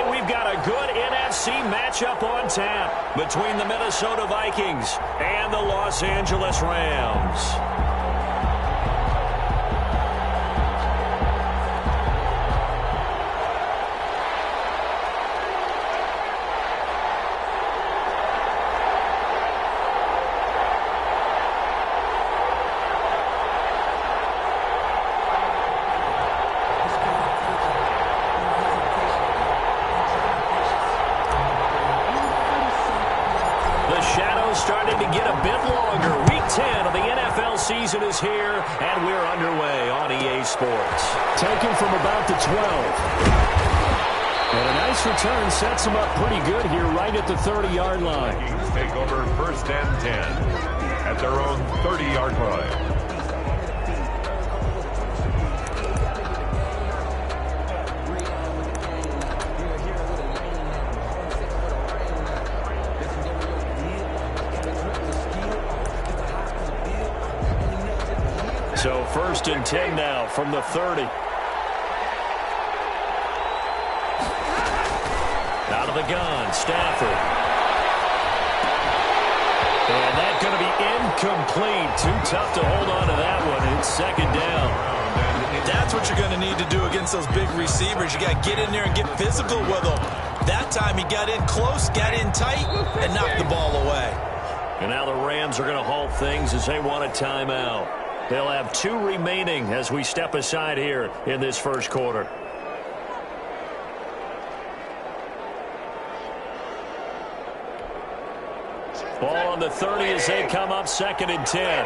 Hey, we've got a good NFC matchup on tap between the Minnesota Vikings and the Los Angeles Rams. Starting to get a bit longer. Week 10 of the NFL season is here, and we're underway on EA Sports. Taken from about the 12. And a nice return sets them up pretty good here right at the 30-yard line. Vikings take over 1st and 10 at their own 30-yard line. So 1st and 10 now from the 30. Out of the gun, Stafford. And that's going to be incomplete. Too tough to hold on to that one. It's 2nd down. That's what you're going to need to do against those big receivers. You got to get in there and get physical with them. That time he got in close, got in tight, and knocked the ball away. And now the Rams are going to halt things as they want a timeout. They'll have 2 remaining as we step aside here in this first quarter. Ball on the 30 as they come up 2nd and 10.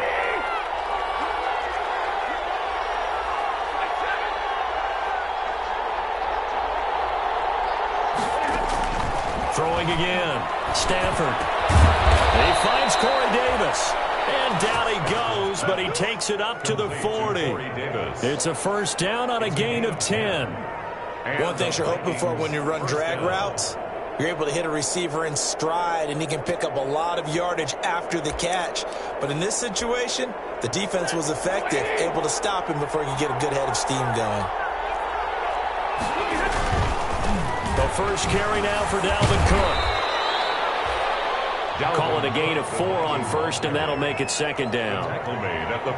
Throwing again. Stafford. He finds Corey Davis. And down he goes, but he takes it up to the 40. It's a 1st down on a gain of 10. One thing you're hoping for when you run drag routes, you're able to hit a receiver in stride, and he can pick up a lot of yardage after the catch. But in this situation, the defense was effective, able to stop him before he could get a good head of steam going. The first carry now for Dalvin Cook. Call it a gain of 4 on 1st, and that'll make it 2nd down.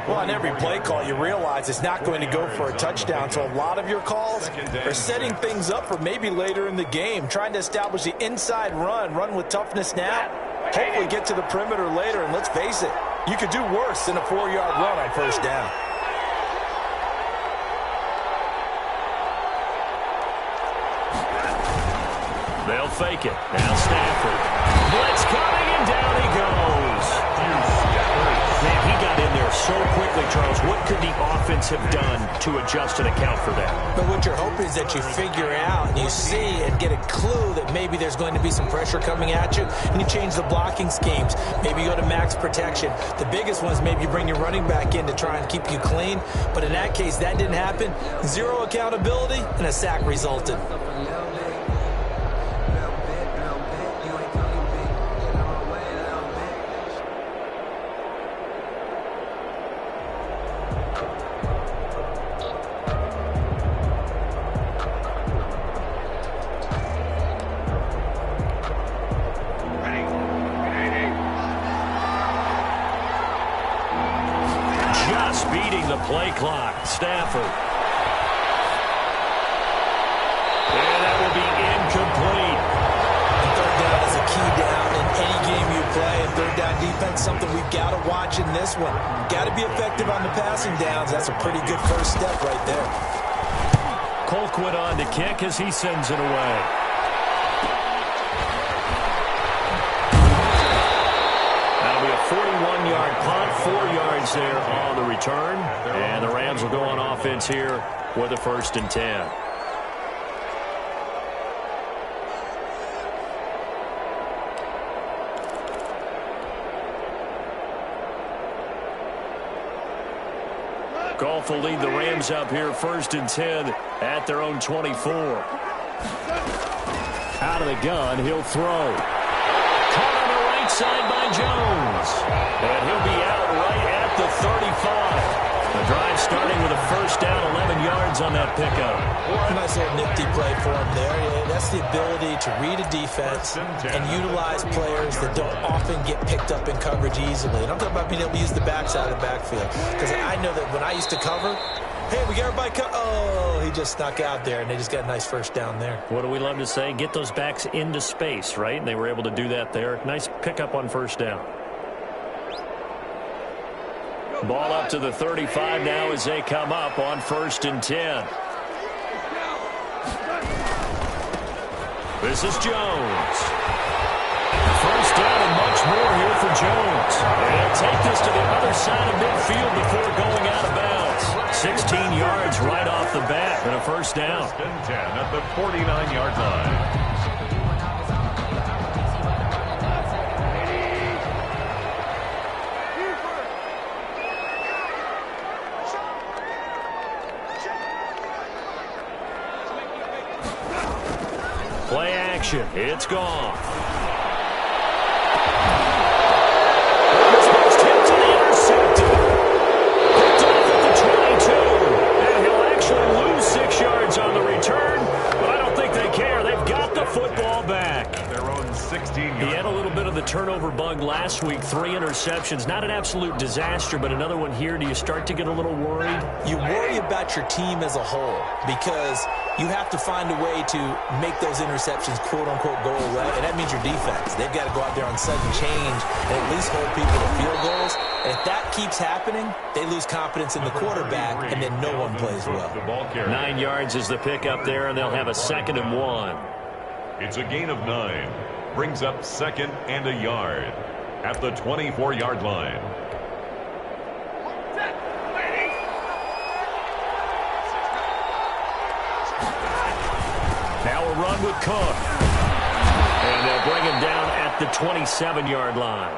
Well, on every play call, you realize it's not going to go for a touchdown, so a lot of your calls are setting things up for maybe later in the game, trying to establish the inside run with toughness now, hopefully get to the perimeter later, and let's face it, you could do worse than a 4-yard run on 1st down. They'll fake it. Now Stafford. Blitz coming, and down he goes. Man, he got in there so quickly, Charles. What could the offense have done to adjust and account for that? But what you're hoping is that you figure out and you see and get a clue that maybe there's going to be some pressure coming at you, and you change the blocking schemes. Maybe you go to max protection. The biggest one is maybe you bring your running back in to try and keep you clean. But in that case, that didn't happen. 0 accountability, and a sack resulted. Play clock. Stafford. And that will be incomplete. 3rd down is a key down in any game you play. And 3rd down defense, something we've got to watch in this one. Got to be effective on the passing downs. That's a pretty good first step right there. Colquitt on to kick as he sends it away. That'll be a 41-yard punt, 4 yards there on the return. And the Rams will go on offense here with a 1st and 10. Goff will lead the Rams up here 1st and 10 at their own 24. Out of the gun, he'll throw. Caught on the right side by Jones. And he'll be out right at the 35. The drive starting with a first down, 11 yards on that pickup. A nice little nifty play for him there. Yeah, that's the ability to read a defense and utilize players that don't often get picked up in coverage easily. And I'm talking about being able to use the backside of the backfield. Because I know that when I used to cover, hey, we got everybody oh, he just snuck out there, and they just got a nice first down there. What do we love to say? Get those backs into space, right? And they were able to do that there. Nice pickup on first down. Ball up to the 35 now as they come up on 1st and 10. This is Jones. First down and much more here for Jones. He'll take this to the other side of midfield before going out of bounds. 16 yards right off the bat and a first down. 1st and 10 at the 49-yard line. Play action. It's gone. Tipped and intercepted. Picked off at the 22. And he'll actually lose 6 yards on the return, but I don't think they care. They've got the football back. At their own 16 He had a little bit of the turnover bug last week. 3 interceptions. Not an absolute disaster, but another one here. Do you start to get a little worried? You worry about your team as a whole because you have to find a way to make those interceptions, quote-unquote, go away, and that means your defense. They've got to go out there on sudden change and at least hold people to field goals. And if that keeps happening, they lose confidence in the quarterback, and then no one plays well. 9 yards is the pickup there, and they'll have a 2nd and 1. It's a gain of 9. Brings up 2nd and a yard at the 24-yard line. Now a run with Cook. And they'll bring him down at the 27-yard line.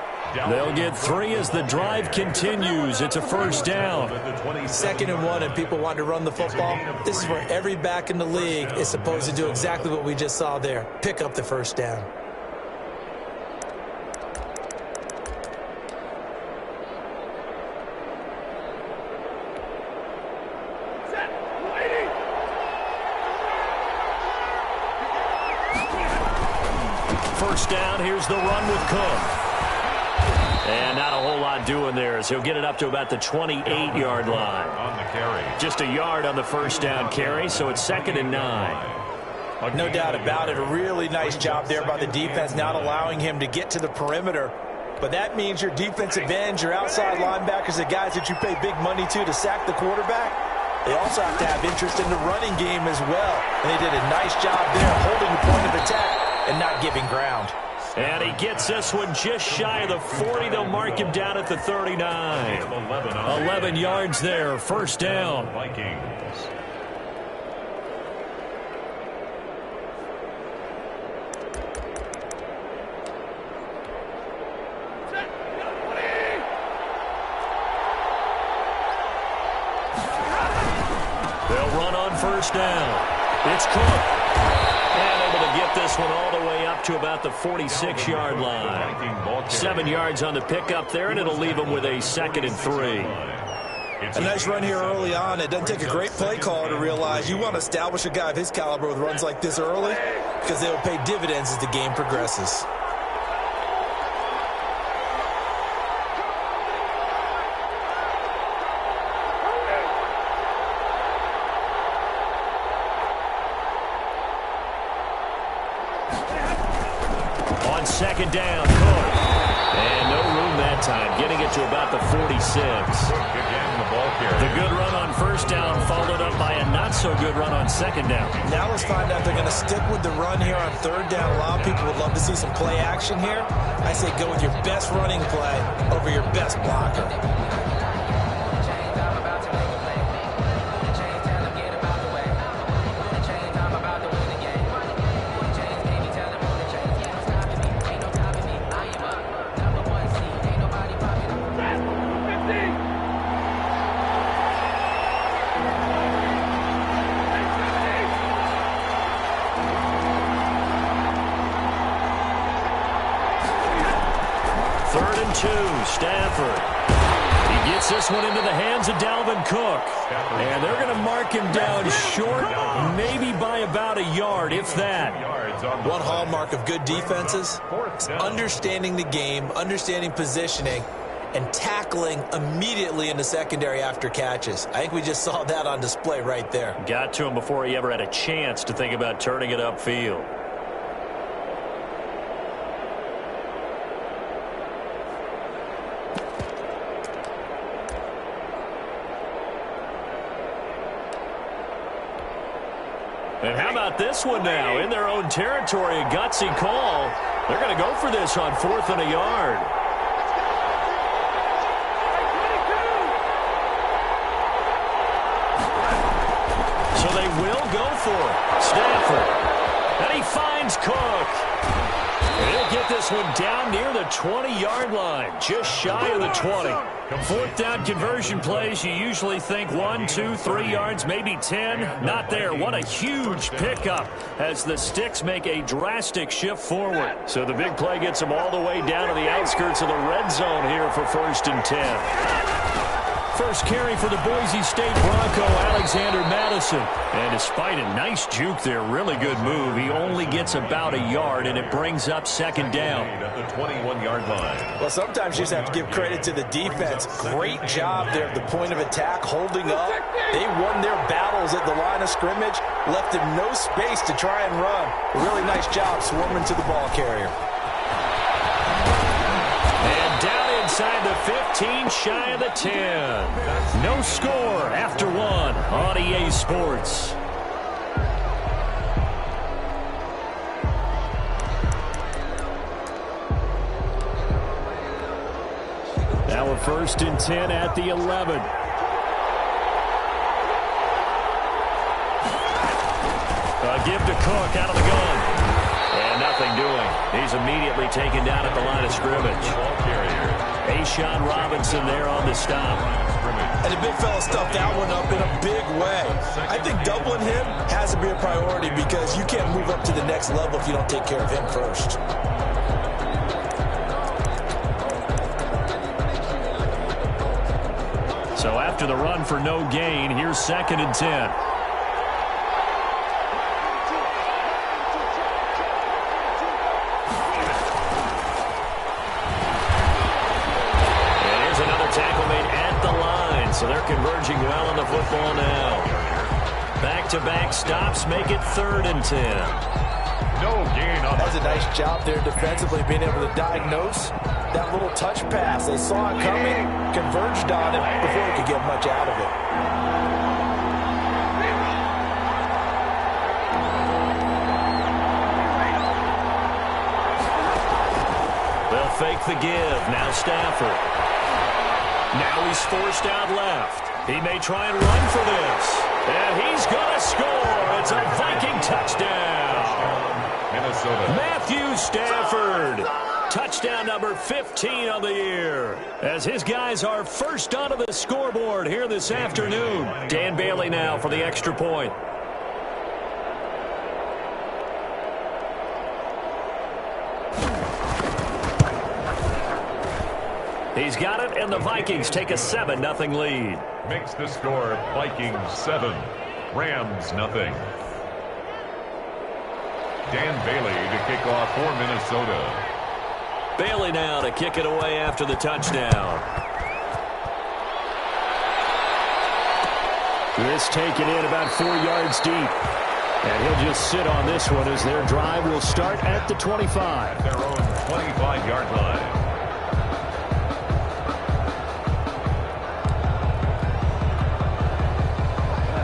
They'll get 3 as the drive continues. It's a first down. 2nd and 1, and people want to run the football. This is where every back in the league is supposed to do exactly what we just saw there. Pick up the first down. First down, here's the run with Cook. And not a whole lot doing there as he'll get it up to about the 28-yard line. On the carry. Just a yard on the first down carry, so it's 2nd and 9. No doubt about it. A really nice job there by the defense, not allowing him to get to the perimeter. But that means your defensive ends, your outside linebackers, the guys that you pay big money to sack the quarterback, they also have to have interest in the running game as well. And they did a nice job there holding the point of attack and not giving ground. And he gets this one just shy of the 40. They'll mark him down at the 39. 11 yards there, first down. Vikings. They'll run on first down. It's Cook. And able to get this one all the way up to about the 46-yard line. 7 yards on the pickup there, and it'll leave them with a 2nd and 3. A nice run here early on. It doesn't take a great play caller to realize you want to establish a guy of his caliber with runs like this early because they will pay dividends as the game progresses. On 2nd down, Cook. And no room that time, getting it to about the 46. Again, the ball carrier. The good run on first down followed up by a not-so-good run on 2nd down. Now let's find out if they're going to stick with the run here on 3rd down. A lot of people would love to see some play action here. I say go with your best running play over your best blocker. Stafford. He Gets this one into the hands of Dalvin Cook. And they're going to mark him down short, maybe by about a yard, if that. One hallmark of good defenses is understanding the game, understanding positioning, and tackling immediately in the secondary after catches. I think we just saw that on display right there. Got to him before he ever had a chance to think about turning it upfield. And how about this one now? In their own territory, a gutsy call. They're going to go for this on 4th and a yard. So they will go for it. Stafford. And he finds Cook. And he'll get this one down near the 20-yard line, just shy of the 20. 4th down conversion plays, you usually think 1, 2, 3 yards, maybe 10. Not there. What a huge pickup as the sticks make a drastic shift forward. So the big play gets them all the way down to the outskirts of the red zone here for 1st and 10. First carry for the Boise State Bronco, Alexander Madison. And despite a nice juke there, really good move, he only gets about a yard, and it brings up 2nd down. At the 21-yard line. Well, sometimes you just have to give credit to the defense. Great job there at the point of attack, holding up. They won their battles at the line of scrimmage, left them no space to try and run. A really nice job swarming to the ball carrier. And down inside the 15, shy of the 10. No score after 1 on EA Sports. Now a 1st and 10 at the 11. A give to Cook out of the gun. And nothing doing. He's immediately taken down at the line of scrimmage. A'Shawn Robinson there on the stop. And the big fella stuffed that one up in a big way. I think doubling him has to be a priority because you can't move up to the next level if you don't take care of him first. So after the run for no gain, here's 2nd and 10. So they're converging well on the football now. Back-to-back stops make it 3rd and 10. No gain on that. That was a nice job there defensively, being able to diagnose that little touch pass. They saw it coming, converged on it before he could get much out of it. They'll fake the give. Now Stafford. Now he's forced out left. He may try and run for this. And he's going to score. It's a Viking touchdown. Minnesota. Matthew Stafford. Touchdown number 15 on the year. As his guys are first onto the scoreboard here this afternoon. Dan Bailey now for the extra point. He's got it, and the Vikings take a 7-0 lead. Makes the score Vikings 7, Rams nothing. Dan Bailey to kick off for Minnesota. Bailey now to kick it away after the touchdown. This taken in about 4 yards deep. And he'll just sit on this one as their drive will start at the 25. Their own 25-yard line.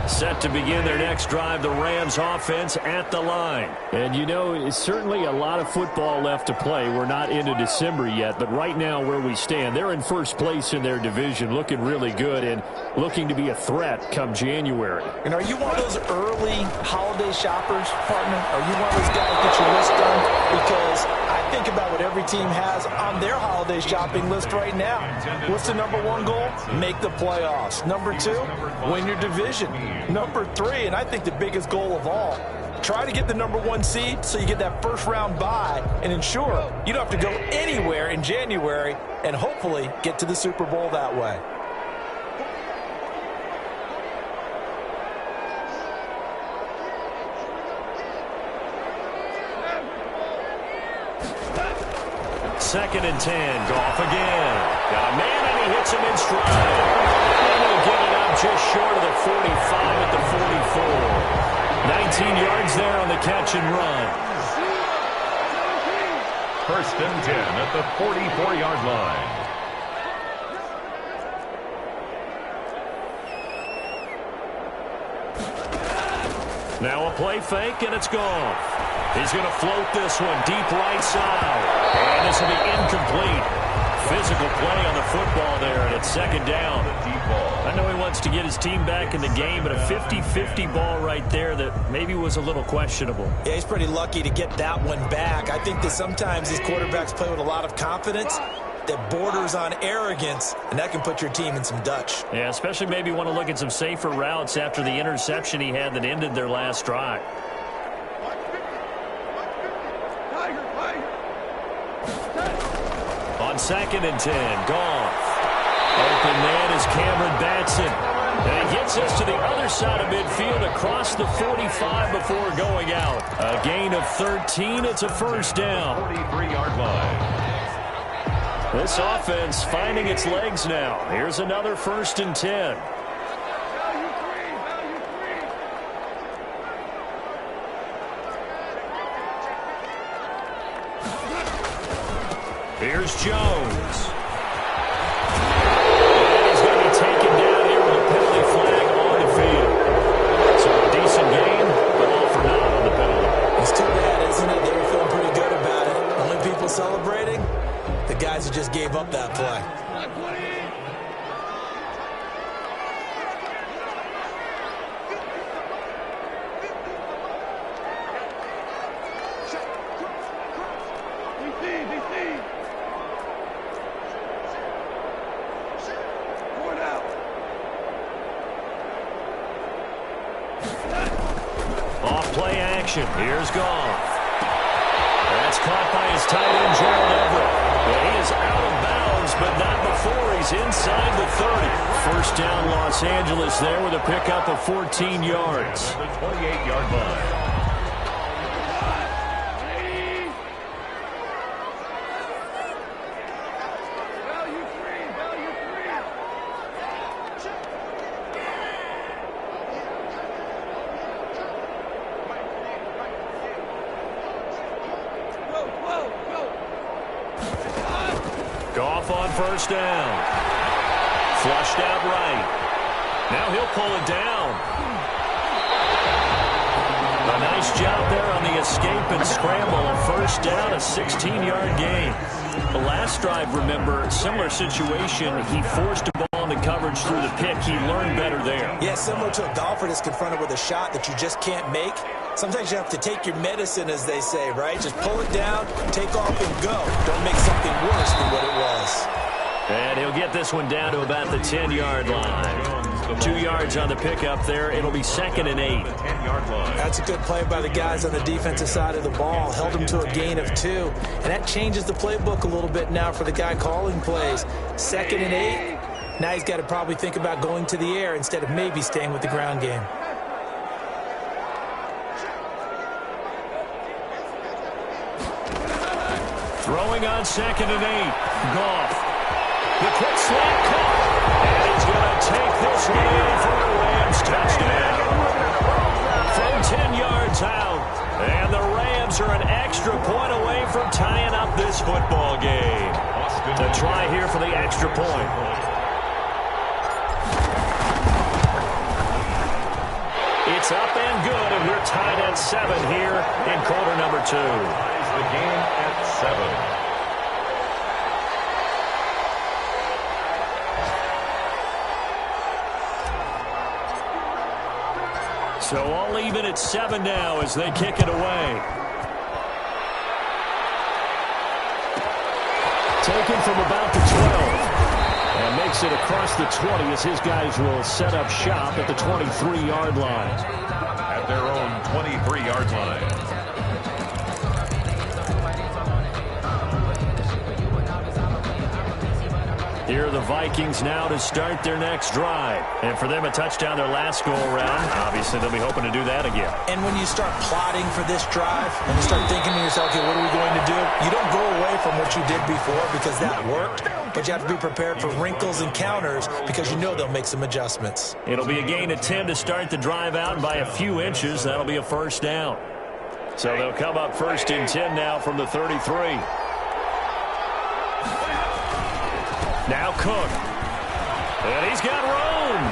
Set to begin their next drive, the Rams offense at the line. And you know, it's certainly a lot of football left to play. We're not into December yet, but right now where we stand, they're in first place in their division, looking really good and looking to be a threat come January. And are you one of those early holiday shoppers, partner? Are you one of those guys that get your list done? Because I think about what every team has on their holiday shopping list right now. What's the number 1 goal? Make the playoffs. Number 2, win your division. Number 3, and I think the biggest goal of all, try to get the number 1 seed so you get that first round bye and ensure you don't have to go anywhere in January and hopefully get to the Super Bowl that way. 2nd and 10. Goff again. Got a man, and he hits him in stride. And he'll get it up just short of the 45 at the 44. 19 yards there on the catch and run. 1st and 10 at the 44-yard line. Now a play fake, and it's gone. He's going to float this one deep right side. And this will be incomplete. Physical play on the football there, and it's 2nd down. I know he wants to get his team back in the game, but a 50-50 ball right there that maybe was a little questionable. Yeah, he's pretty lucky to get that one back. I think that sometimes these quarterbacks play with a lot of confidence that borders on arrogance, and that can put your team in some Dutch. Yeah, especially maybe want to look at some safer routes after the interception he had that ended their last drive. On 2nd and 10, Goff. Open man is Cameron Batson. And he gets us to the other side of midfield across the 45 before going out. A gain of 13. It's a 1st down. 43-yard line. This offense finding its legs now. Here's another 1st and 10. Here's Jones. And he's going to be taken down here with a penalty flag on the field. So a decent game, but all for naught on the penalty. It's too bad, isn't it? They were feeling pretty good about it. Only people celebrating, the guys who just gave up that play. Off-play action. Here's Goff. That's caught by his tight end, Gerald Everett. Well, he is out of bounds, but not before he's inside the 30. 1st down, Los Angeles there with a pickup of 14 yards. The 28-yard line. Goff on 1st down. Flushed out right. Now he'll pull it down. A nice job there on the escape and scramble. A 1st down, a 16-yard gain. The last drive, remember, similar situation. He forced a ball into coverage through the pick. He learned better there. Yeah, similar to a golfer that's confronted with a shot that you just can't make. Sometimes you have to take your medicine, as they say, right? Just pull it down, take off, and go. Don't make something worse than what it was. And he'll get this one down to about the 10-yard line. 2 yards on the pickup there. It'll be 2nd and 8. That's a good play by the guys on the defensive side of the ball. Held them to a gain of 2. And that changes the playbook a little bit now for the guy calling plays. 2nd and 8. Now he's got to probably think about going to the air instead of maybe staying with the ground game. Throwing on 2nd and 8. Goff. The quick slant caught. And he's going to take this one in for a Rams touchdown. From 10 yards out. And the Rams are an extra point away from tying up this football game. To try here for the extra point. It's up and good, and we're tied at 7 here in quarter number 2. The game at 7. So all even at 7 now as they kick it away. Taken from about the 12. And makes it across the 20 as his guys will set up shop at the 23-yard line. At their own 23-yard line. Here are the Vikings now to start their next drive. And for them, a touchdown their last go-around. Obviously, they'll be hoping to do that again. And when you start plotting for this drive, and you start thinking to yourself, okay, what are we going to do? You don't go away from what you did before because that worked, but you have to be prepared for wrinkles and counters because you know they'll make some adjustments. It'll be a gain of 10 to start the drive out, and by a few inches, that'll be a first down. So they'll come up first and 10 now from the 33. Now Cook. And he's got room.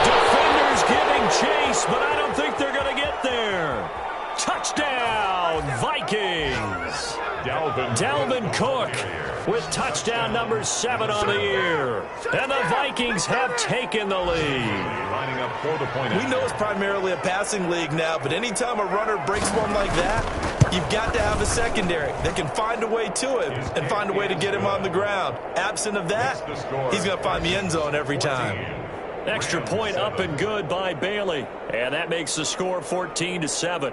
Defenders giving chase, but I don't think they're going to get there. Touchdown, Vikings. Dalvin Cook with touchdown number 7 on the year. And the Vikings have taken the lead. We know it's primarily a passing league now, but anytime a runner breaks one like that, you've got to have a secondary that can find a way to him and find a way to get him on the ground. Absent of that, he's going to find the end zone every time. Extra point up and good by Bailey. And that makes the score 14-7.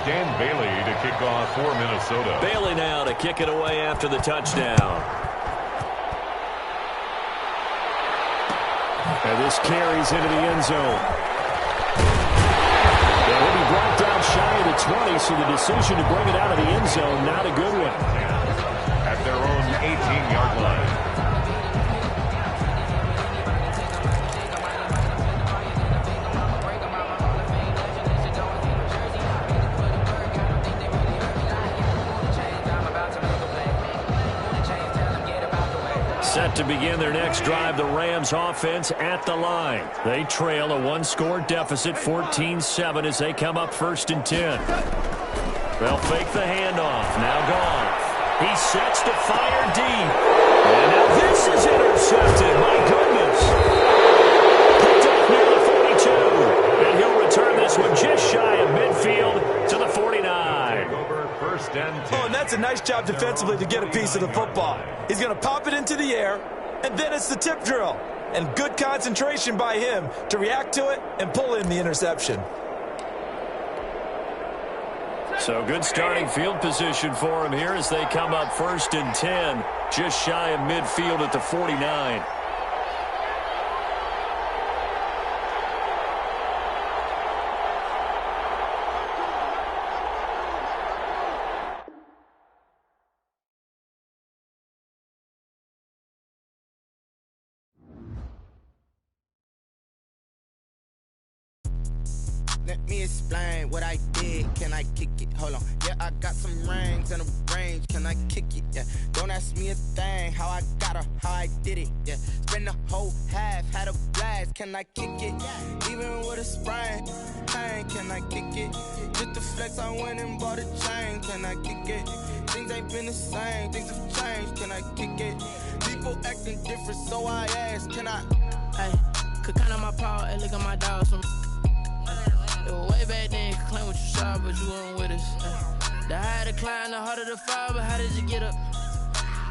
Dan Bailey to kick off for Minnesota. Bailey now to kick it away after the touchdown. And this carries into the end zone. And he'll be brought down shy of the 20, so the decision to bring it out of the end zone, not a good one. At their own 18-yard line. Set to begin their next drive, the Rams offense at the line. They trail a one-score deficit, 14-7, as they come up first and 10. They'll fake the handoff. Now Goff. He sets to fire deep. And now this is intercepted. My goodness. Picked up near the 42. And he'll return this one just shy of midfield to the 49. Oh, and that's a nice job defensively to get a piece of the football. He's going to pop it into the air, and then it's the tip drill. And good concentration by him to react to it and pull in the interception. So good starting field position for him here as they come up first and 10, just shy of midfield at the 49. Let me explain what I did. Can I kick it? Hold on. Yeah, I got some rings and a range. Can I kick it? Yeah. Don't ask me a thing. How I got her, how I did it. Yeah. Spend the whole half, had a blast. Can I kick it? Even with a sprain, pain. Can I kick it? Just the flex, I went and bought a chain. Can I kick it? Things ain't been the same. Things have changed. Can I kick it? People acting different, so I ask. Can I? Hey, could count on my power and look at my dogs from. It was way back then, could claim what you saw, but you weren't with us. The higher the climb, the harder the fall, but how did you get up?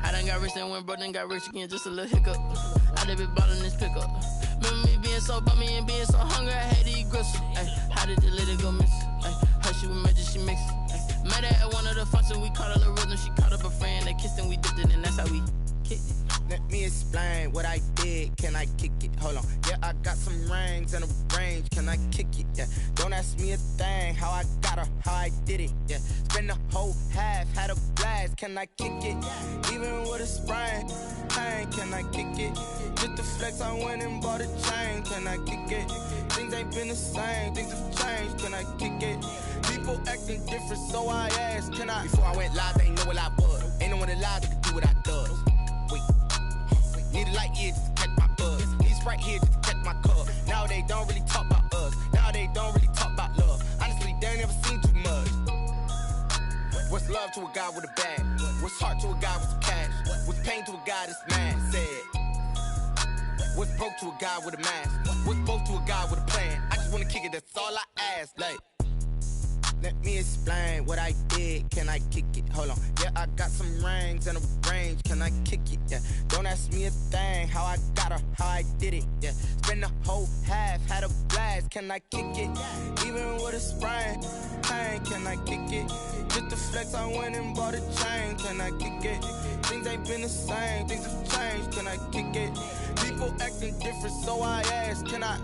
I done got rich and went broke, then got rich again, just a little hiccup. I done been ballin' this pickup. Remember me being so bummy and being so hungry, I had to eat gristle. How did the lady go miss? Her she was magic, she mixed. Met her at one of the functions, we caught her the rhythm, she caught up a friend, they kissed and we dipped it, and that's how we kicked it. Let me explain what I did. Can I kick it? Hold on. Yeah, I got some rings and a range. Can I kick it? Yeah. Don't ask me a thing. How I got her, how I did it. Yeah. Spend the whole half, had a blast. Can I kick it? Even with a sprain, pain. Can I kick it? Just the flex, I went and bought a chain. Can I kick it? Things ain't been the same. Things have changed. Can I kick it? People acting different, so I asked. Can I? Before I went live, they ain't know what I was. Ain't no one alive that could do what I does. Wait. Need a light here just to catch my buzz. Need Sprite here just to catch my cup. Now they don't really talk about us. Now they don't really talk about love. Honestly, they ain't never seen too much. What's love to a guy with a bag? What's heart to a guy with some cash? What's pain to a guy that's mad? Said. What's broke to a guy with a mask? What's broke to a guy with a plan? I just wanna kick it, that's all I ask. Like, let me explain what I did. Can I kick it? Hold on. Yeah, I got some rings and a range. Can I kick it? Yeah. Don't ask me a thing. How I got her, how I did it. Yeah. Spend the whole half, had a blast. Can I kick it? Even with a sprain, pain. thing, can I kick it? Just the flex, I went and bought a chain, can I kick it? Things ain't been the same, things have changed, can I kick it? People acting different, so I ask, can I?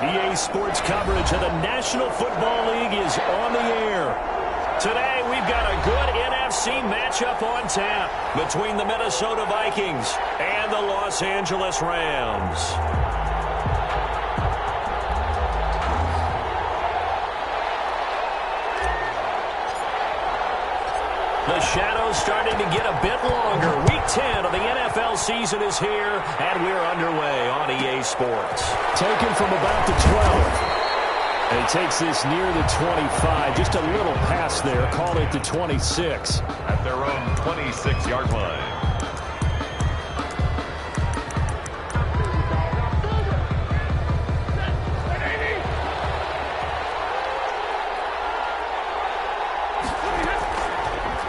EA Sports coverage of the National Football League is on the air. Today, we've got a good NFC matchup on tap between the Minnesota Vikings and the Los Angeles Rams. The shadow's starting to get a bit longer. Week 10 of the NFL season is here, and we're underway on EA Sports. Taken from about the 12. And he takes this near the 25. Just a little pass there. Call it the 26. At their own 26-yard line.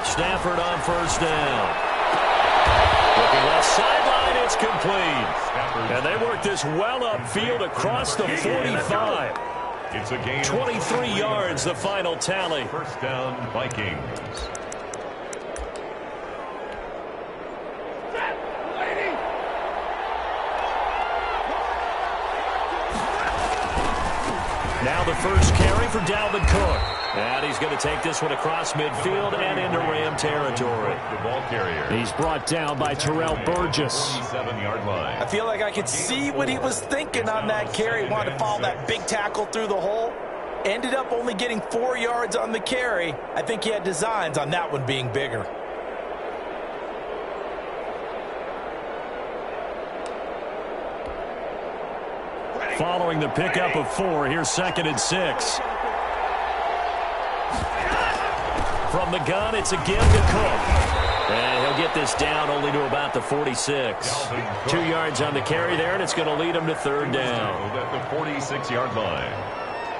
Stafford on first down. Looking left sideline, it's complete. And they work this well upfield across the 45. It's a gain 23 yards, the final tally. First down, Vikings. Now the first carry for Dalvin Cook. And he's going to take this one across midfield and into Ram territory. The ball carrier. He's brought down by Terrell Burgess. 7-yard line. I feel like I could see what he was thinking on that carry. Wanted to follow that big tackle through the hole. Ended up only getting 4 yards on the carry. I think he had designs on that one being bigger. Following the pickup of 4, here's 2nd and 6. From the gun, it's again to Cook. And he'll get this down only to about the 46. 2 yards on the carry there, and it's going to lead him to third down. At the 46-yard line.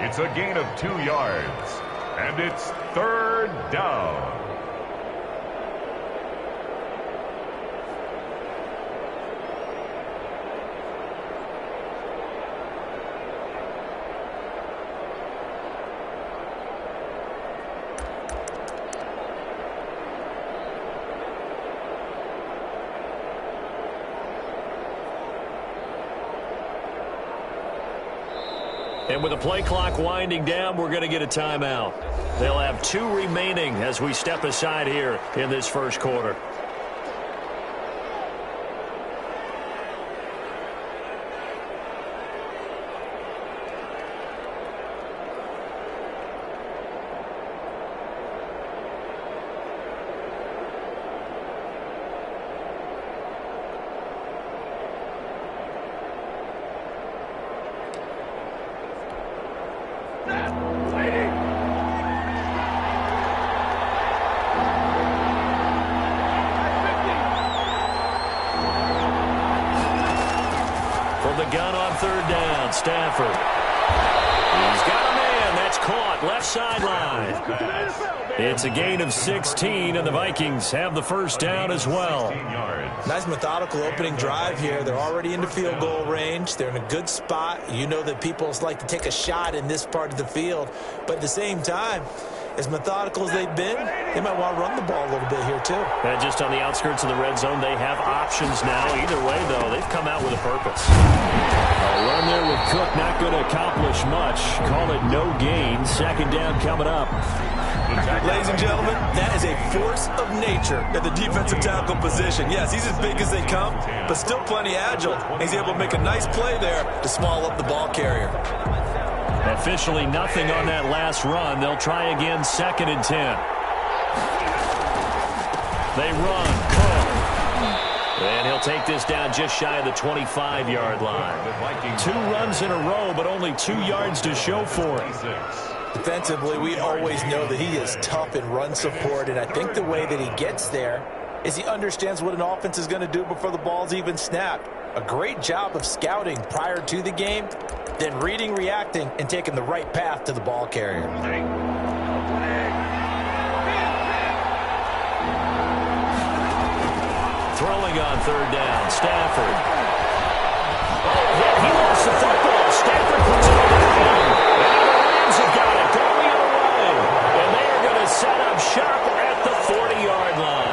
It's a gain of 2 yards. And it's third down. And with the play clock winding down, we're going to get a timeout. They'll have 2 remaining as we step aside here in this first quarter. From the gun on third down, Stafford. He's got a man. That's caught. Left sideline. It's a gain of 16, and the Vikings have the first down as well. Nice methodical opening drive here. They're already into field goal range. They're in a good spot. You know that people like to take a shot in this part of the field. But at the same time, as methodical as they've been, they might want to run the ball a little bit here too. And just on the outskirts of the red zone, they have options now. Either way, though, they've come out with a purpose. A run there with Cook not going to accomplish much. Call it no gain. Second down coming up. Ladies and gentlemen, that is a force of nature at the defensive tackle position. Yes, he's as big as they come, but still plenty agile. He's able to make a nice play there to small up the ball carrier. Officially nothing on that last run. They'll try again, 2nd and 10. They run. Cook. And he'll take this down just shy of the 25-yard line. 2 runs in a row, but only 2 yards to show for it. Defensively, we always know that he is tough in run support, and I think the way that he gets there is he understands what an offense is going to do before the ball's even snapped. A great job of scouting prior to the game, then reading, reacting, and taking the right path to the ball carrier. Throwing on third down, Stafford. Oh, he lost the football. Stafford puts it on the ground. And the Rams have got it going the other way. And they are going to set up shop at the 40-yard line.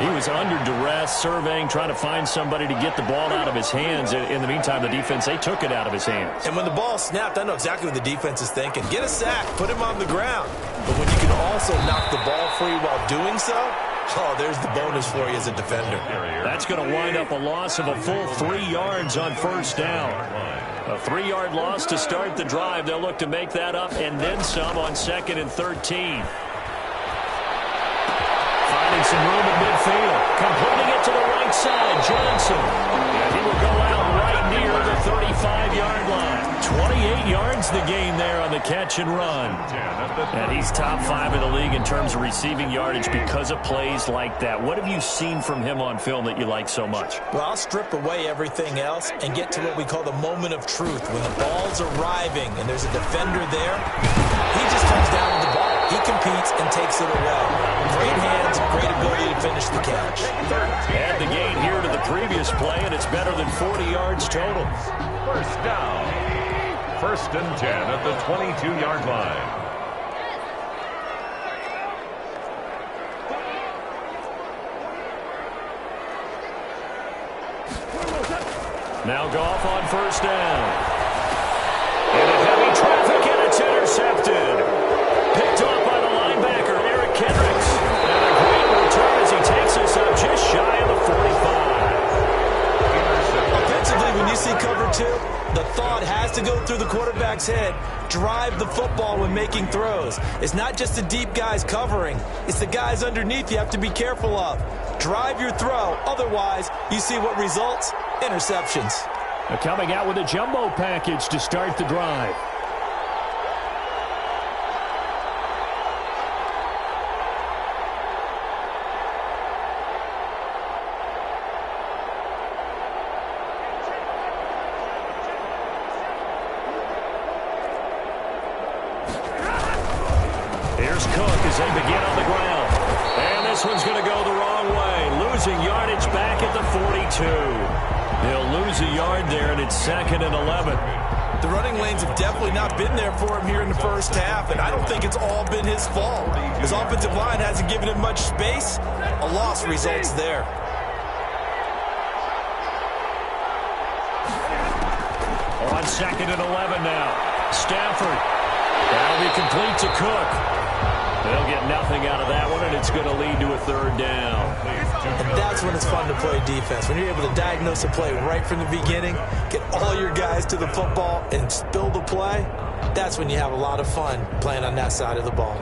He was under duress, surveying, trying to find somebody to get the ball out of his hands. In the meantime, the defense, they took it out of his hands. And when the ball snapped, I know exactly what the defense is thinking. Get a sack, put him on the ground. But when you can also knock the ball free while doing so, oh, there's the bonus for you as a defender. That's going to wind up a loss of a full 3 yards on first down. A 3-yard loss to start the drive. They'll look to make that up and then some on 2nd and 13. Finding some room at midfield. Completing it to the right side. Johnson. And he will go out right near the 35-yard line. 28 yards the gain there on the catch and run. And he's top 5 in the league in terms of receiving yardage because of plays like that. What have you seen from him on film that you like so much? Well, I'll strip away everything else and get to what we call the moment of truth. When the ball's arriving and there's a defender there, he just comes down with the ball. He competes and takes it away. Great hands, great ability to finish the catch. Add the gain here to the previous play, and it's better than 40 yards total. First down. 1st and 10 at the 22-yard line. Now Goff on first down. Into heavy traffic, and it's intercepted. Picked off by the linebacker, Eric Kendricks. And a great return as he takes us up just shy of the 45. Offensively, when you see cover 2, the thought has to go through the quarterback's head. Drive the football when making throws. It's not just the deep guys covering. It's the guys underneath you have to be careful of. Drive your throw. Otherwise, you see what results? Interceptions. Coming out with a jumbo package to start the drive. Here's Cook as they begin on the ground. And this one's going to go the wrong way. Losing yardage back at the 42. They'll lose a yard there, and it's 2nd and 11. The running lanes have definitely not been there for him here in the first half, and I don't think it's all been his fault. His offensive line hasn't given him much space. A loss results there. On 2nd and 11 now. Stafford. That'll be complete to Cook. They'll get nothing out of that one, and it's going to lead to a 3rd down. And that's when it's fun to play defense. When you're able to diagnose a play right from the beginning, get all your guys to the football, and spill the play, that's when you have a lot of fun playing on that side of the ball.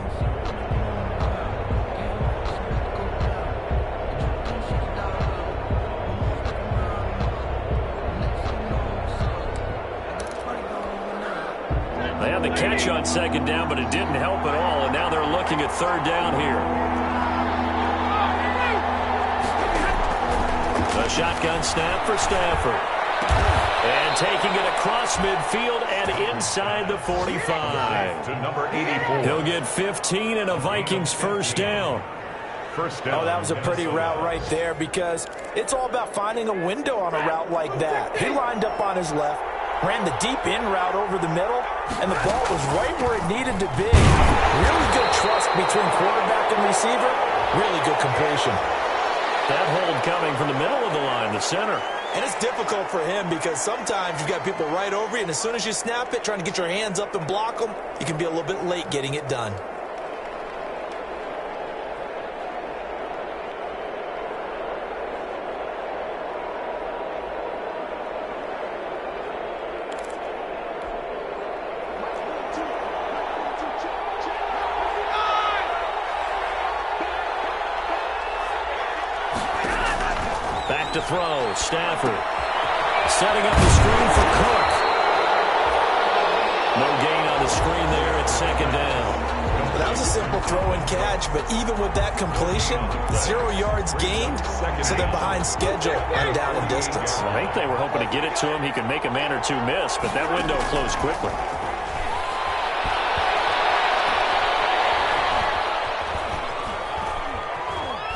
They had the catch on 2nd down, but it didn't help at all, and now they're looking at 3rd down here. The shotgun snap for Stafford. And taking it across midfield and inside the 45. To number 84. He'll get 15 and a Vikings first down. First down. Oh, that was a pretty route right there because it's all about finding a window on a route like that. He lined up on his left, ran the deep in route over the middle, and the ball was right where it needed to be. Really good trust between quarterback and receiver. Really good completion. That hold coming from the middle of the line, the center. And it's difficult for him because sometimes you've got people right over you, and as soon as you snap it, trying to get your hands up and block them, you can be a little bit late getting it done. Back to throw. Stafford setting up the screen for Cook. No gain on the screen there. It's second down. That was a simple throw and catch, but even with that completion, 0 yards gained, so they're behind schedule on down and distance. I think they were hoping to get it to him. He could make a man or two miss, but that window closed quickly.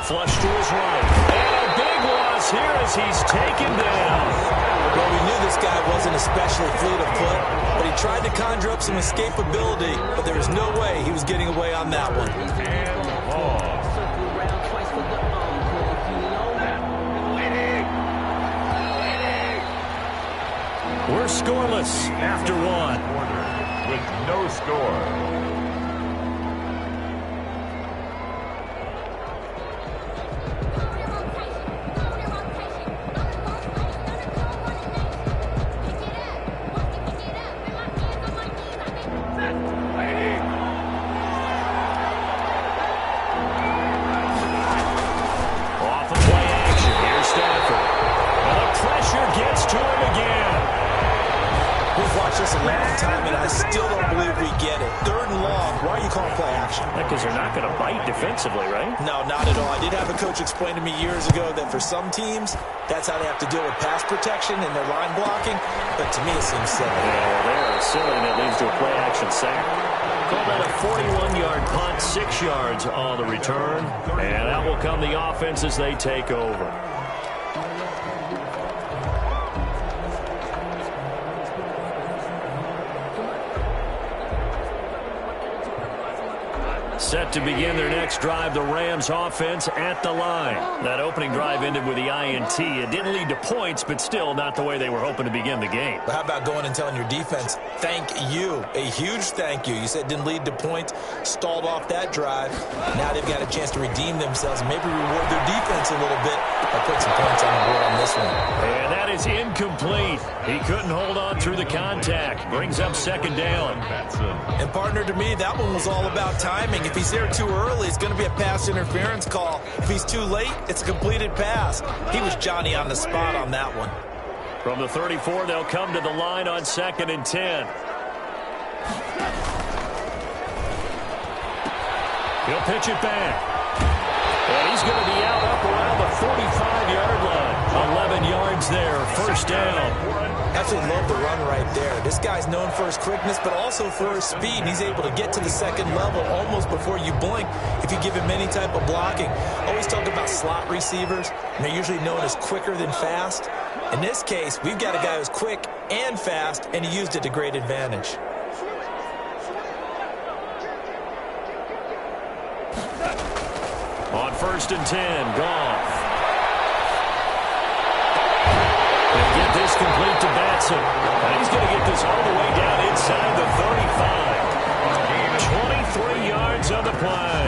Flush to his right. And a big loss here as he's taken down. Well, we knew this guy wasn't especially fleet of foot, but he tried to conjure up some escapability, but there was no way he was getting away on that one. We're scoreless after one. With no score. This a long time, and I still don't believe we get it. 3rd and long. Why are you calling play action? Because they're not going to bite defensively, right? No, not at all. I did have a coach explain to me years ago that for some teams, that's how they have to deal with pass protection and their line blocking. But to me, it seems silly. Yeah, they're silly, and it leads to a play action sack. Call that a 41-yard punt, 6 yards on the return. And out will come the offense as they take over. Set to begin their next drive, the Rams offense at the line. That opening drive ended with the INT. It didn't lead to points, but still not the way they were hoping to begin the game. But how about going and telling your defense, thank you, a huge thank you. You said it didn't lead to points, stalled off that drive. Now they've got a chance to redeem themselves and maybe reward their defense a little bit by putting some points on the board on this one. And that is incomplete. He couldn't hold on through the contact. Brings up second down. And partner, to me, that one was all about timing. If he's there too early, it's going to be a pass interference call. If he's too late, it's a completed pass. He was Johnny on the spot on that one. From the 34, they'll come to the line on 2nd and 10. He'll pitch it back. And he's going to be out up around the 45-yard line. 11 yards there, first down. Absolutely love the run right there. This guy's known for his quickness, but also for his speed. And he's able to get to the second level almost before you blink if you give him any type of blocking. Always talk about slot receivers, and they're usually known as quicker than fast. In this case, we've got a guy who's quick and fast, and he used it to great advantage. On 1st and 10, Goff. He'll get this complete to Batson. And he's going to get this all the way down inside the 35. 23 yards on the play.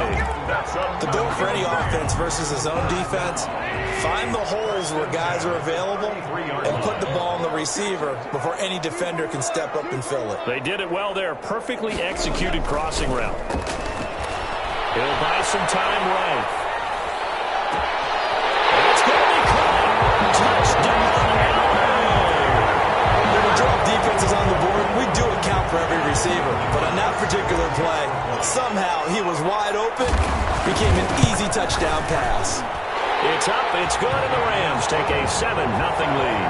The goal for any offense versus his own defense, find the holes where guys are available and put the ball on the receiver before any defender can step up and fill it. They did it well there. Perfectly executed crossing route. He'll buy some time right. It's going to be caught. Touchdown, When we drop defenses on the board, we do account for every receiver. But on that particular play, somehow he was wide open, became an easy touchdown pass. It's up, it's good, and the Rams take a 7-0 lead.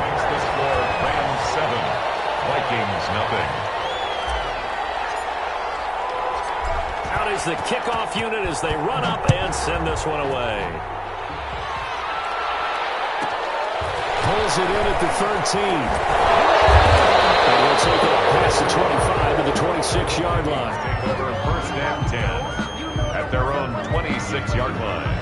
Out is the kickoff unit as they run up and send this one away. Pulls it in at the 13. And we'll take it past the 25 to the 26-yard line. Take over first and 10 at their own 26-yard line.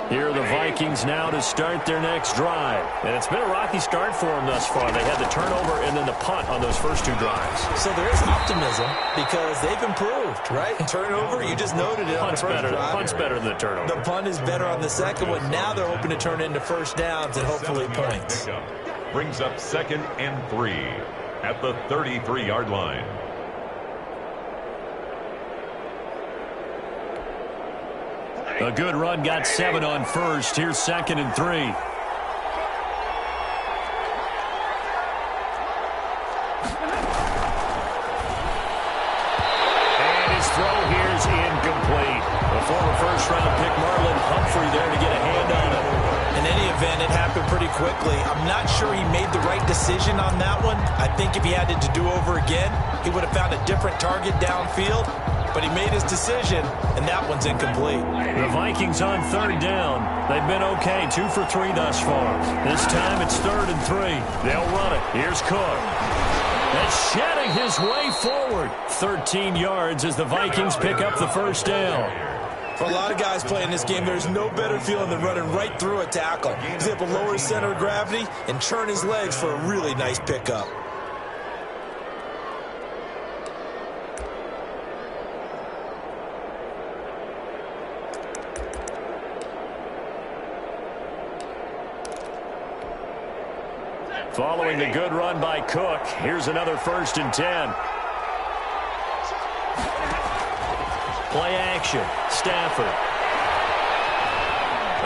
Here are the Vikings now to start their next drive. And it's been a rocky start for them thus far. They had the turnover and then the punt on those first two drives. So there is optimism because they've improved, right? Turnover, you just noted it on the first drive. Punt's better than the turnover. The punt is better on the second one. Now they're hoping to turn into first downs and hopefully points. Brings up 2nd and 3 at the 33-yard line. A good run got 7 on first. Here's 2nd and 3. And his throw here's incomplete. A former first-round pick, Marlon Humphrey, there to get a hand on it. In any event, it happened pretty quickly. I'm not sure he made the right decision on that one. I think if he had it to do over again, he would have found a different target downfield. But he made his decision, and that one's incomplete. The Vikings on 3rd down. They've been okay, 2 for 3 thus far. This time it's 3rd and 3. They'll run it. Here's Cook. And shedding his way forward. 13 yards as the Vikings pick up the first down. For a lot of guys playing this game, there's no better feeling than running right through a tackle. He's able to lower his center of gravity and turn his legs for a really nice pickup. Following the good run by Cook, here's another 1st and 10. Play action. Stafford.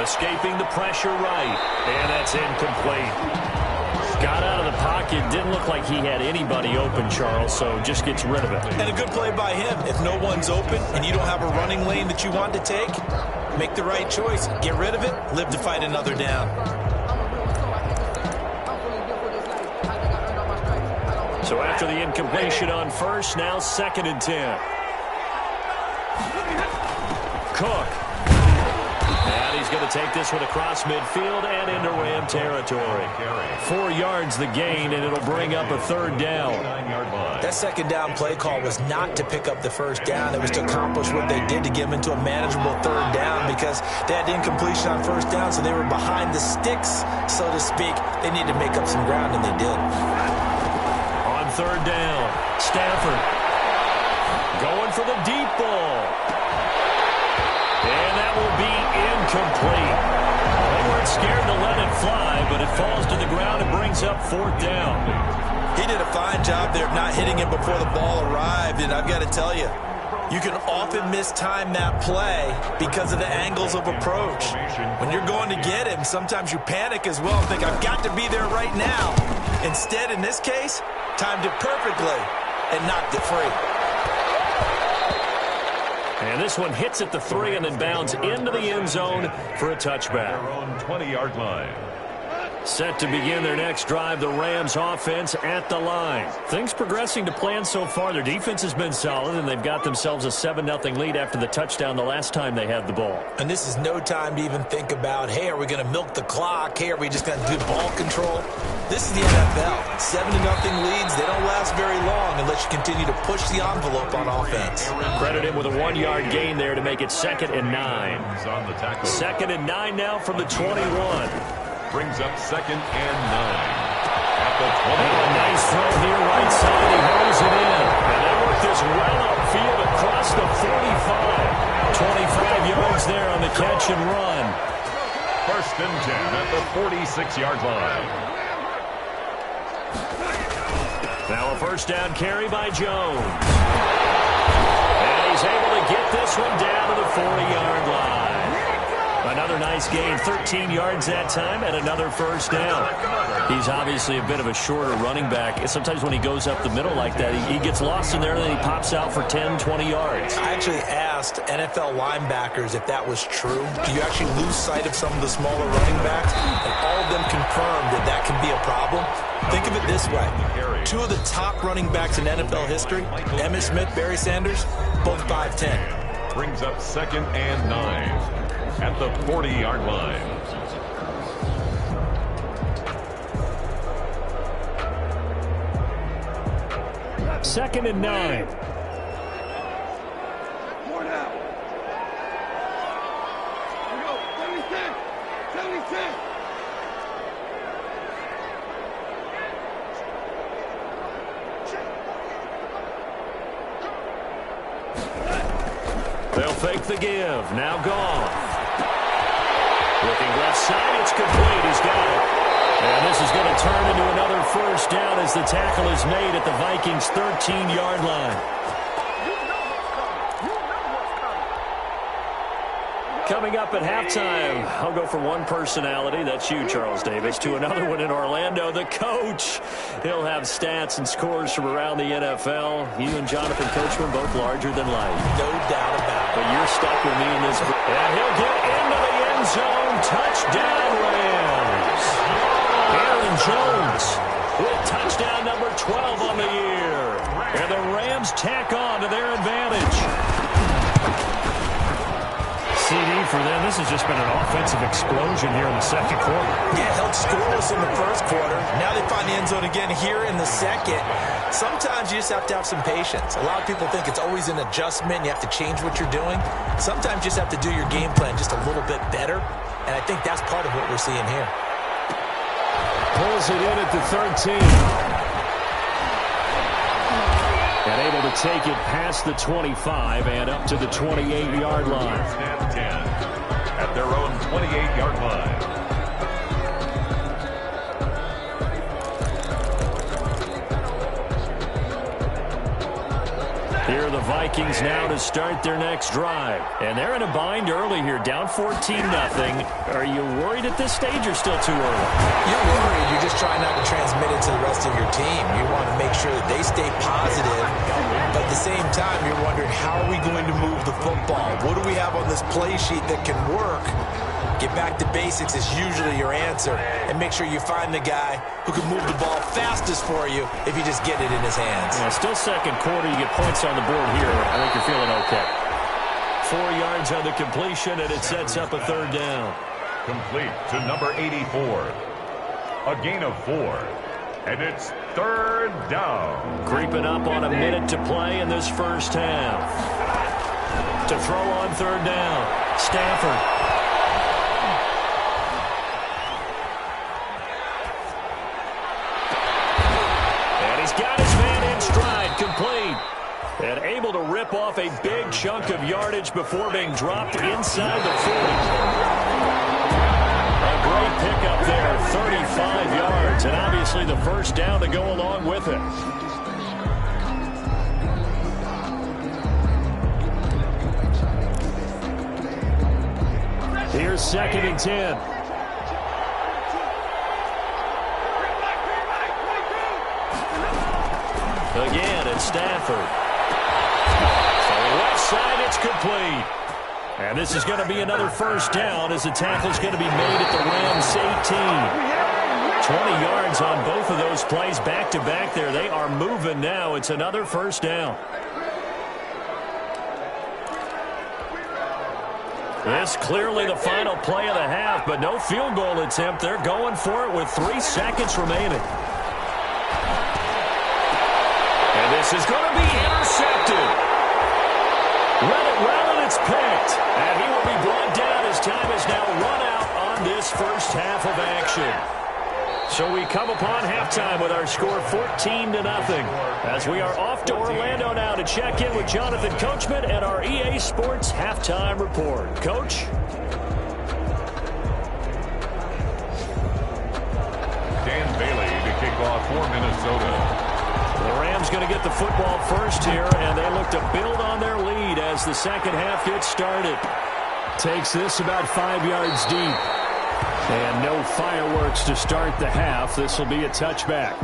Escaping the pressure right. And that's incomplete. Got out of the pocket. Didn't look like he had anybody open, Charles, so just gets rid of it. And a good play by him. If no one's open and you don't have a running lane that you want to take, make the right choice. Get rid of it. Live to fight another down. So after the incompletion on first, now 2nd and 10. Cook. And he's going to take this one across midfield and into Ram territory. 4 yards the gain, and it'll bring up a 3rd down. That 2nd down play call was not to pick up the first down. It was to accomplish what they did to get them into a manageable 3rd down because they had incompletion on first down, so they were behind the sticks, so to speak. They needed to make up some ground, and they did. 3rd down. Stafford going for the deep ball. And that will be incomplete. They weren't scared to let it fly, but it falls to the ground and brings up 4th down. He did a fine job there of not hitting it before the ball arrived, and I've got to tell you, you can often mistime that play because of the angles of approach. When you're going to get him, sometimes you panic as well and think, I've got to be there right now. Instead, in this case, timed it perfectly and knocked it free. And this one hits at the 3 and then bounds into the end zone for a touchback. Their own 20-yard line. Set to begin their next drive, the Rams offense at the line. Things progressing to plan so far. Their defense has been solid, and they've got themselves a 7-0 lead after the touchdown the last time they had the ball. And this is no time to even think about, hey, are we going to milk the clock? Hey, are we just going to do ball control? This is the NFL. 7-0 leads, they don't last very long unless you continue to push the envelope on offense. Credit him with a 1-yard gain there to make it 2nd and 9. 2nd and 9 now from the 21. Brings up 2nd and 9. At the 20. A nice throw here right side. He holds it in. And they work this well upfield across the 45. 25 yards there on the catch and run. 1st and 10 at the 46-yard line. Now a 1st down carry by Jones. And he's able to get this one down to the 40-yard line. A Another nice gain, 13 yards that time, and another first down. He's obviously a bit of a shorter running back. Sometimes when he goes up the middle like that, he gets lost in there, and then he pops out for 10, 20 yards. I actually asked NFL linebackers if that was true. Do you actually lose sight of some of the smaller running backs? And all of them confirmed that that can be a problem. Think of it this way. Two of the top running backs in NFL history, Emmitt Smith, Barry Sanders, both 5'10". Brings up 2nd and 9 at the 40-yard line. Second and 9. They'll fake the give. Now gone. Looking left side. It's complete. He's got it. And this is going to turn into another first down as the tackle is made at the Vikings' 13-yard line. Coming up at halftime, I'll go from one personality, that's you, Charles Davis, to another one in Orlando, the coach. He'll have stats and scores from around the NFL. You and Jonathan Coachman both larger than life. No doubt about it. But you're stuck with me in this. And he'll get into the end zone. Touchdown, Rams. Aaron Jones with touchdown number 12 on the year. And the Rams tack on to their advantage. CD for them. This has just been an offensive explosion here in the second quarter. Yeah, held scoreless in the first quarter. Now they find the end zone again here in the second. Sometimes you just have to have some patience. A lot of people think it's always an adjustment. You have to change what you're doing. Sometimes you just have to do your game plan just a little bit better. And I think that's part of what we're seeing here. Pulls it in at the 13. And able to take it past the 25 and up to the 28-yard line. And 10 at their own 28-yard line. Here are the Vikings now to start their next drive. And they're in a bind early here, down 14-0. Are you worried at this stage or still too early? You're worried. You're just trying not to transmit it to the rest of your team. You want to make sure that they stay positive. But at the same time, you're wondering, how are we going to move the football? What do we have on this play sheet that can work? Get back to basics is usually your answer. And make sure you find the guy who can move the ball fastest for you if you just get it in his hands. Yeah, still second quarter. You get points on the board here. I think you're feeling okay. 4 yards on the completion, and it sets up a third down. Complete to number 84. A gain of 4. And it's third down. Creeping up on a minute to play in this first half. To throw on third down, Stafford. Complete. And able to rip off a big chunk of yardage before being dropped inside the 40. A great pickup there, 35 yards. And obviously the first down to go along with it. Here's 2nd and 10. Again, it's Stafford. So left side, it's complete. And this is going to be another first down as the tackle's going to be made at the Rams 18. 20 yards on both of those plays back-to-back there. They are moving now. It's another first down. This clearly the final play of the half, but no field goal attempt. They're going for it with 3 seconds remaining. This is going to be intercepted. Read it well, and it's picked. And he will be brought down as time is now run out on this first half of action. So we come upon halftime with our score 14-0. As we are off to Orlando now to check in with Jonathan Coachman and our EA Sports halftime report. Coach? Dan Bailey to kick off for Minnesota. The Rams going to get the football first here, and they look to build on their lead as the second half gets started. Takes this about 5 yards deep. And no fireworks to start the half. This will be a touchback.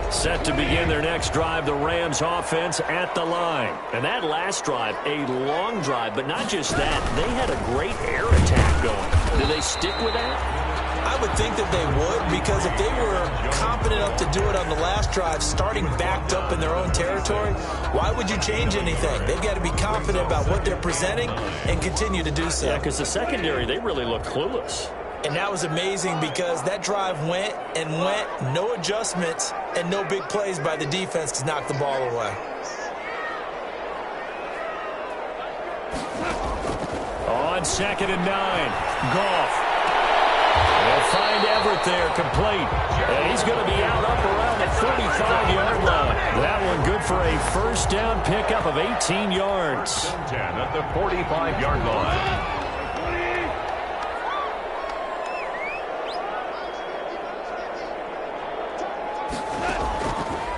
Set to begin their next drive, the Rams offense at the line. And that last drive, a long drive, but not just that. They had a great air attack going. Do they stick with that? I would think that they would, because if they were confident enough to do it on the last drive, starting backed up in their own territory, why would you change anything? They've got to be confident about what they're presenting and continue to do so. Yeah, because the secondary, they really look clueless. And that was amazing because that drive went and went, no adjustments and no big plays by the defense to knock the ball away. On 2nd and 9, Goff. They'll find Everett there, complete. And he's going to be out up around the 35-yard line. That one good for a first down pickup of 18 yards. 10 at the 45-yard line.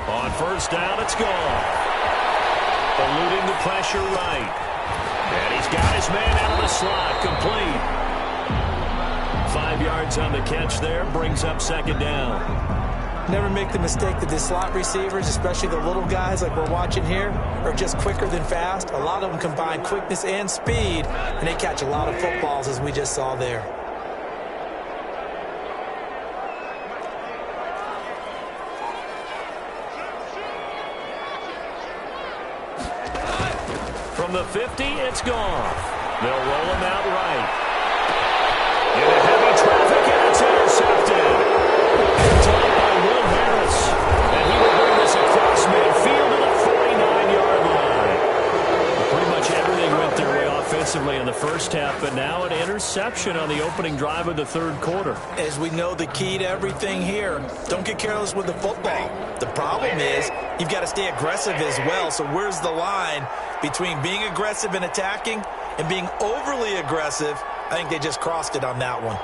On first down, it's gone. Eluding the pressure right. And he's got his man out of the slot, complete. 5 yards on the catch there, brings up 2nd down. Never make the mistake that the slot receivers, especially the little guys like we're watching here, are just quicker than fast. A lot of them combine quickness and speed, and they catch a lot of footballs, as we just saw there. From the 50, it's gone. They'll roll him out right. Into heavy traffic, and it's intercepted. Picked up by Will Harris. And he will bring this across midfield to the 49-yard line. Pretty much everything went their way offensively in the first half, but now an interception on the opening drive of the third quarter. As we know, the key to everything here, don't get careless with the football. The problem is you've got to stay aggressive as well. So where's the line between being aggressive and attacking and being overly aggressive? I think they just crossed it on that one.